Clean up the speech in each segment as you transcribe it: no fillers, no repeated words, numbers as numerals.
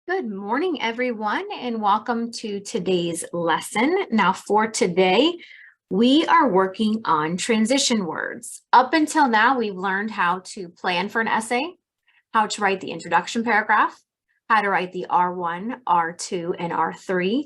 Good morning, everyone, and welcome to today's lesson. Now, for today, we are working on transition words. Up until now, we've learned how to plan for an essay, how to write the introduction paragraph, how to write the R1, R2, and R3,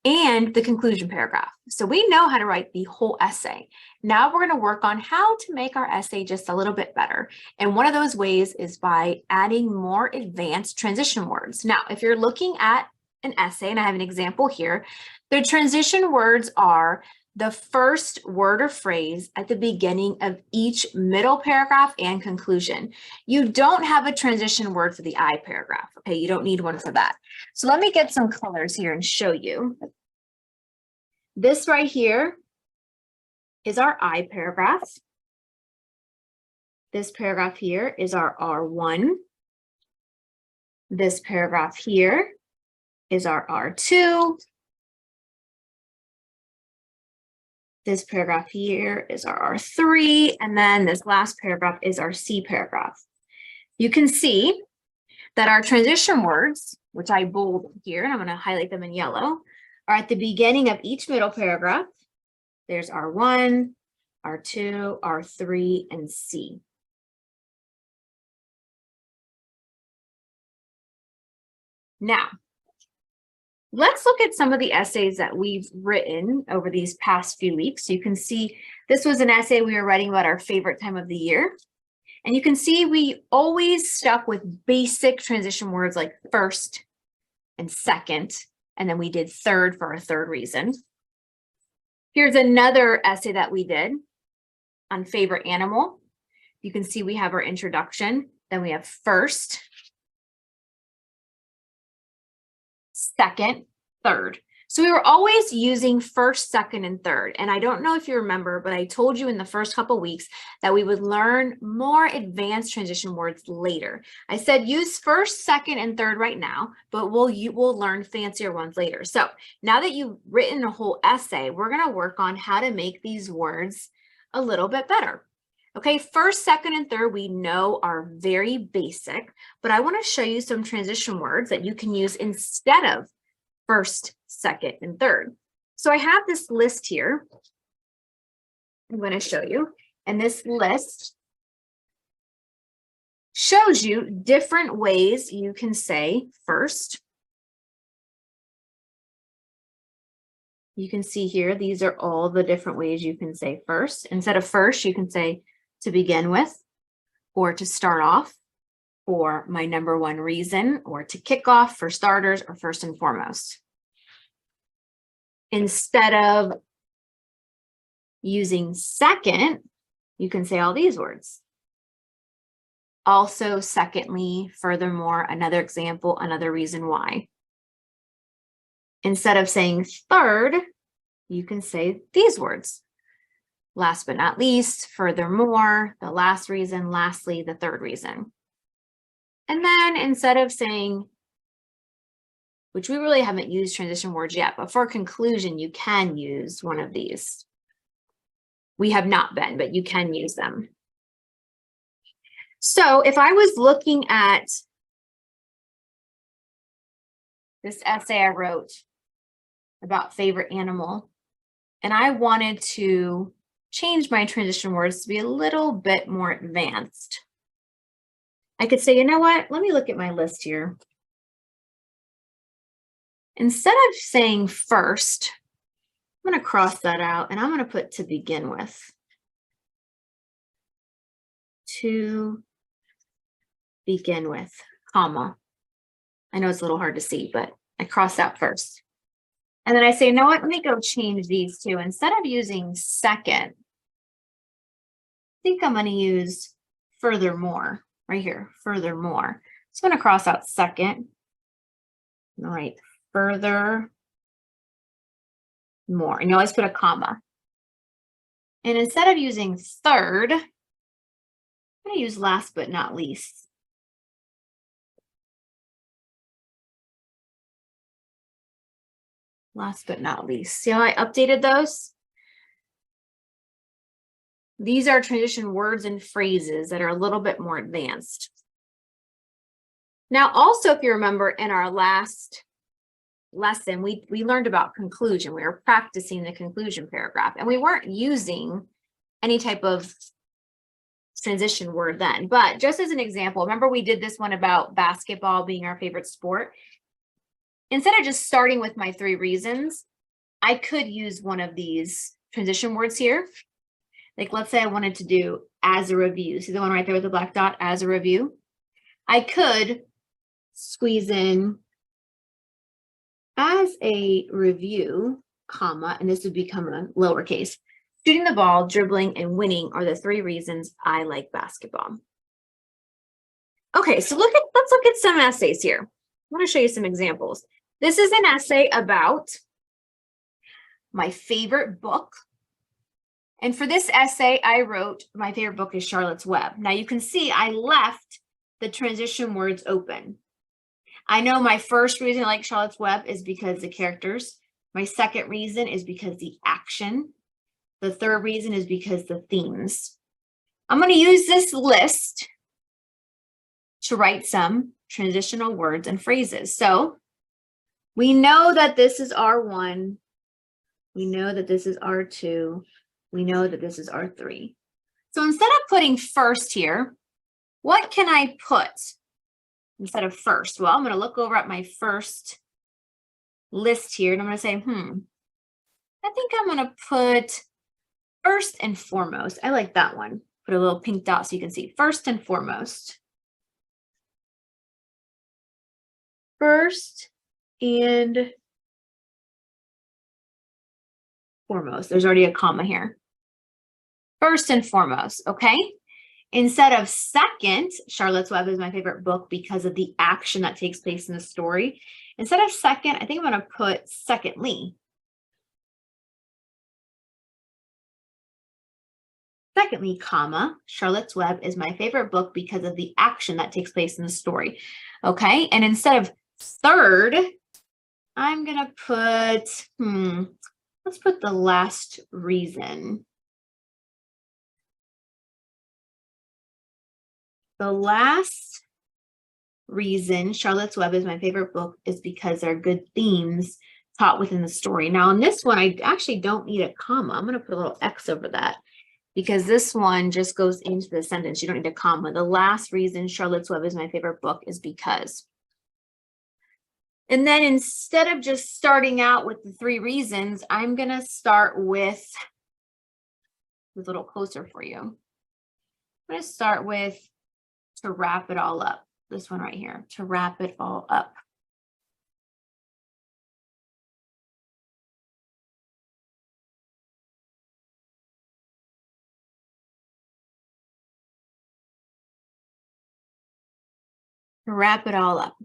and the conclusion paragraph. So we know how to write the whole essay. Now we're going to work on how to make our essay just a little bit better. And one of those ways is by adding more advanced transition words. Now, if you're looking at an essay, and I have an example here, the transition words are the first word or phrase at the beginning of each middle paragraph and conclusion. You don't have a transition word for the I paragraph, okay? You don't need one for that. So let me get some colors here and show you. This right here is our I paragraph. This paragraph here is our R1. This paragraph here is our R2. This paragraph here is our R3, and then this last paragraph is our C paragraph. You can see that our transition words, which I bold here, and I'm going to highlight them in yellow, are at the beginning of each middle paragraph. There's R1, R2, R3, and C. Now, let's look at some of the essays that we've written over these past few weeks. You can see this was an essay we were writing about our favorite time of the year. And you can see we always stuck with basic transition words like first and second, and then we did third for our third reason. Here's another essay that we did on favorite animal. You can see we have our introduction, then we have first, second, third. So we were always using first, second, and third. And I don't know if you remember, but I told you in the first couple of weeks that we would learn more advanced transition words later. I said use first, second, and third right now, but we'll learn fancier ones later. So now that you've written a whole essay, we're going to work on how to make these words a little bit better. Okay, first, second, and third we know are very basic, but I want to show you some transition words that you can use instead of first, second, and third. So I have this list here I'm going to show you, and this list shows you different ways you can say first. You can see here, these are all the different ways you can say first. Instead of first, you can say to begin with, or to start off, or my number one reason, or to kick off for starters, or first and foremost. Instead of using second, you can say all these words. Also, secondly, furthermore, another example, another reason why. Instead of saying third, you can say these words. Last but not least, furthermore, the last reason, lastly, the third reason. And then instead of saying, which we really haven't used transition words yet, but for conclusion, you can use one of these. We have not been, but you can use them. So if I was looking at this essay I wrote about favorite animal, and I wanted to change my transition words to be a little bit more advanced, I could say, you know what? Let me look at my list here. Instead of saying first, I'm going to cross that out and I'm going to put to begin with. To begin with, comma. I know it's a little hard to see, but I crossed out first. And then I say, you know what? Let me go change these two. Instead of using second, I think I'm going to use furthermore right here, furthermore. So I'm going to cross out second. All right, further more, and you always put a comma. And instead of using third, I'm going to use last but not least. Last but not least. See how I updated those? These are transition words and phrases that are a little bit more advanced. Now, also, if you remember in our last lesson, we learned about conclusion. We were practicing the conclusion paragraph, and we weren't using any type of transition word then. But just as an example, remember we did this one about basketball being our favorite sport? Instead of just starting with my 3 reasons, I could use one of these transition words here. Like, let's say I wanted to do as a review. See the one right there with the black dot, as a review? I could squeeze in as a review, comma, and this would become a lowercase. Shooting the ball, dribbling, and winning are the 3 reasons I like basketball. Okay, so let's look at some essays here. I want to show you some examples. This is an essay about my favorite book. And for this essay, I wrote, my favorite book is Charlotte's Web. Now you can see I left the transition words open. I know my first reason I like Charlotte's Web is because the characters. My second reason is because the action. The third reason is because the themes. I'm going to use this list to write some transitional words and phrases. So we know that this is R1. We know that this is R2. We know that this is R3. So instead of putting first here, what can I put instead of first? Well, I'm going to look over at my first list here and I'm going to say, I think I'm going to put first and foremost. I like that one. Put a little pink dot so you can see first and foremost. First and foremost. There's already a comma here. First and foremost, okay? Instead of second, Charlotte's Web is my favorite book because of the action that takes place in the story. Instead of second, I think I'm going to put secondly. Secondly, comma, Charlotte's Web is my favorite book because of the action that takes place in the story. Okay, and instead of third, I'm going to put, let's put the last reason. The last reason Charlotte's Web is my favorite book is because there are good themes taught within the story. Now, in this one, I actually don't need a comma. I'm going to put a little X over that because this one just goes into the sentence. You don't need a comma. The last reason Charlotte's Web is my favorite book is because. And then instead of just starting out with the 3 reasons, I'm going to start with a little closer for you. I'm going to start with to wrap it all up. This one right here, to wrap it all up. To wrap it all up.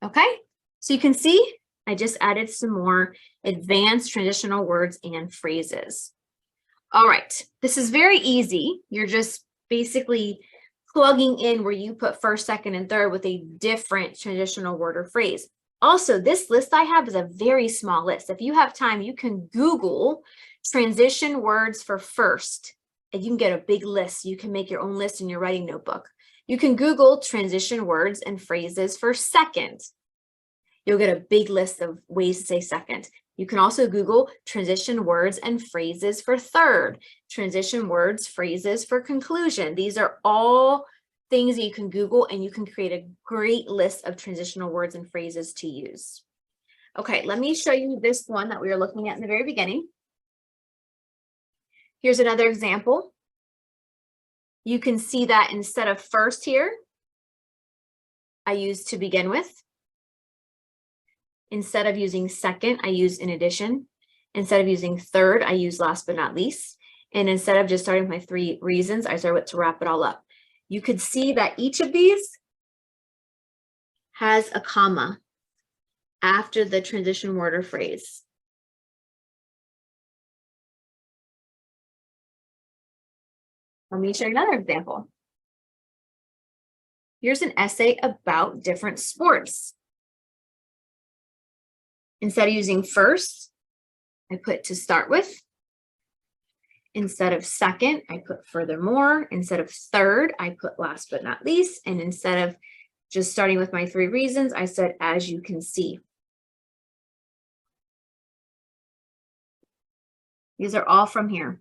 Okay, so you can see I just added some more advanced transitional words and phrases. All right, this is very easy. You're just basically plugging in where you put first, second, and third with a different transitional word or phrase. Also, this list I have is a very small list. If you have time, you can Google transition words for first, and you can get a big list. You can make your own list in your writing notebook. You can Google transition words and phrases for second. You'll get a big list of ways to say second. You can also Google transition words and phrases for third, transition words, phrases for conclusion. These are all things that you can Google and you can create a great list of transitional words and phrases to use. Okay, let me show you this one that we were looking at in the very beginning. Here's another example. You can see that instead of first here, I use to begin with. Instead of using second, I use in addition. Instead of using third, I use last but not least. And instead of just starting with my 3 reasons, I start with to wrap it all up. You could see that each of these has a comma after the transition word or phrase. Let me show you another example. Here's an essay about different sports. Instead of using first, I put to start with. Instead of second, I put furthermore. Instead of third, I put last but not least. And instead of just starting with my 3 reasons, I said, as you can see. These are all from here.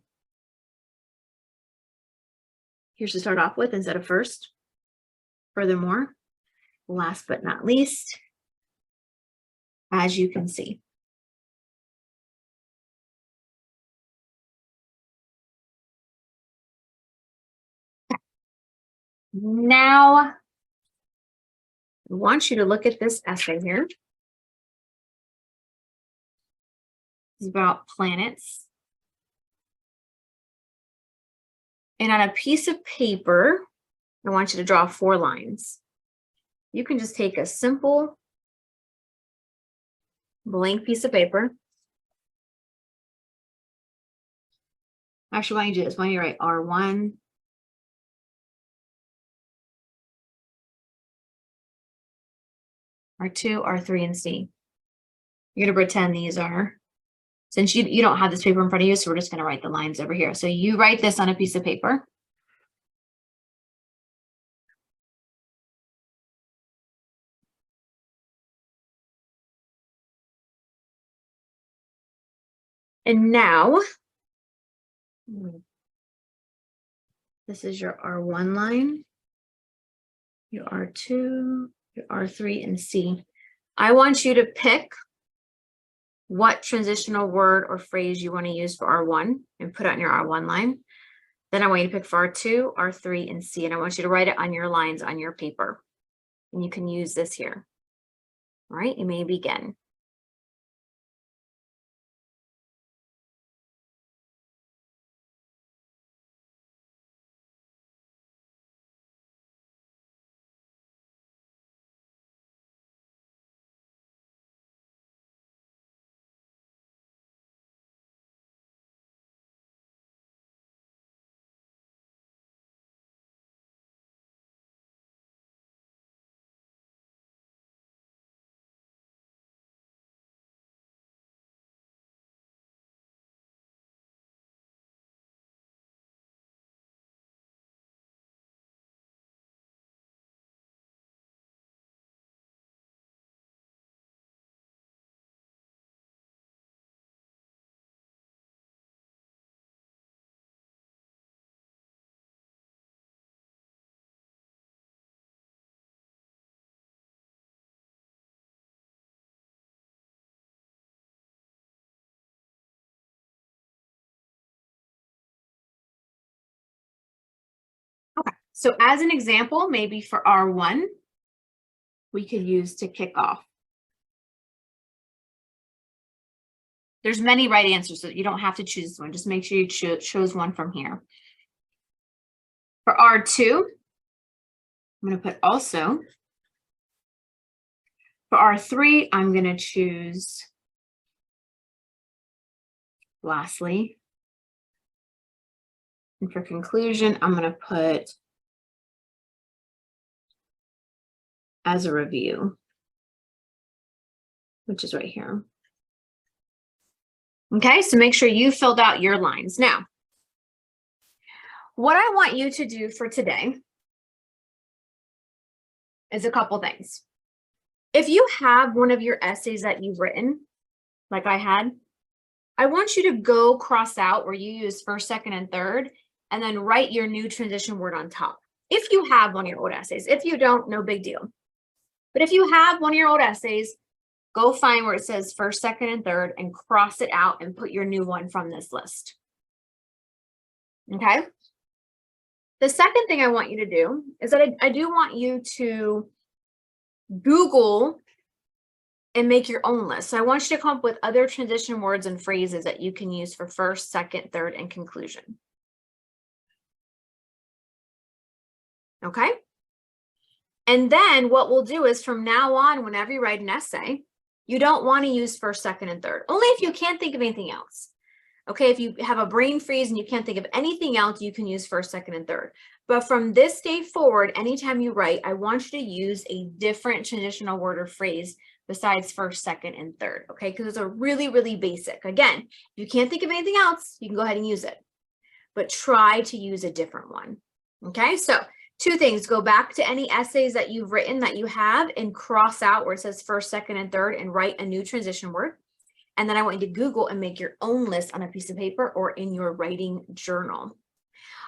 Here's to start off with instead of first. Furthermore, last but not least, as you can see. Now, I want you to look at this essay here. It's about planets. And on a piece of paper, I want you to draw 4 lines. You can just take a simple blank piece of paper. Actually, why don't you do this? Why don't you write R1, R2, R3, and C. You're going to pretend these are, since you don't have this paper in front of you, so we're just going to write the lines over here. So you write this on a piece of paper. And now, this is your R1 line, your R2, your R3, and C. I want you to pick what transitional word or phrase you want to use for R1 and put it on your R1 line. Then I want you to pick for R2, R3, and C, and I want you to write it on your lines on your paper. And you can use this here. All right, you may begin. Okay, so as an example, maybe for R1, we could use to kick off. There's many right answers, so you don't have to choose one. Just make sure you choose one from here. For R2, I'm going to put also. For R3, I'm going to choose lastly. And for conclusion, I'm going to put as a review, which is right here. Okay, so make sure you filled out your lines. Now, what I want you to do for today is a couple things. If you have one of your essays that you've written, like I had, I want you to go cross out where you use first, second, and third, and then write your new transition word on top. If you have one of your old essays. If you don't, no big deal. But if you have one of your old essays, go find where it says first, second, and third and cross it out and put your new one from this list. Okay? The second thing I want you to do is that I do want you to Google and make your own list. So I want you to come up with other transition words and phrases that you can use for first, second, third, and conclusion. Okay? And then what we'll do is from now on, whenever you write an essay, you don't want to use first, second, and third, only if you can't think of anything else. Okay, if you have a brain freeze and you can't think of anything else, you can use first, second, and third. But from this day forward, anytime you write, I want you to use a different transitional word or phrase besides first, second, and third, okay? Because those are really, really basic. Again, if you can't think of anything else, you can go ahead and use it. But try to use a different one, okay? So Two things, go back to any essays that you've written that you have and cross out where it says first, second, and third and write a new transition word. And then I want you to Google and make your own list on a piece of paper or in your writing journal.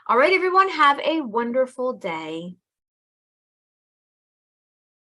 All right, everyone, have a wonderful day.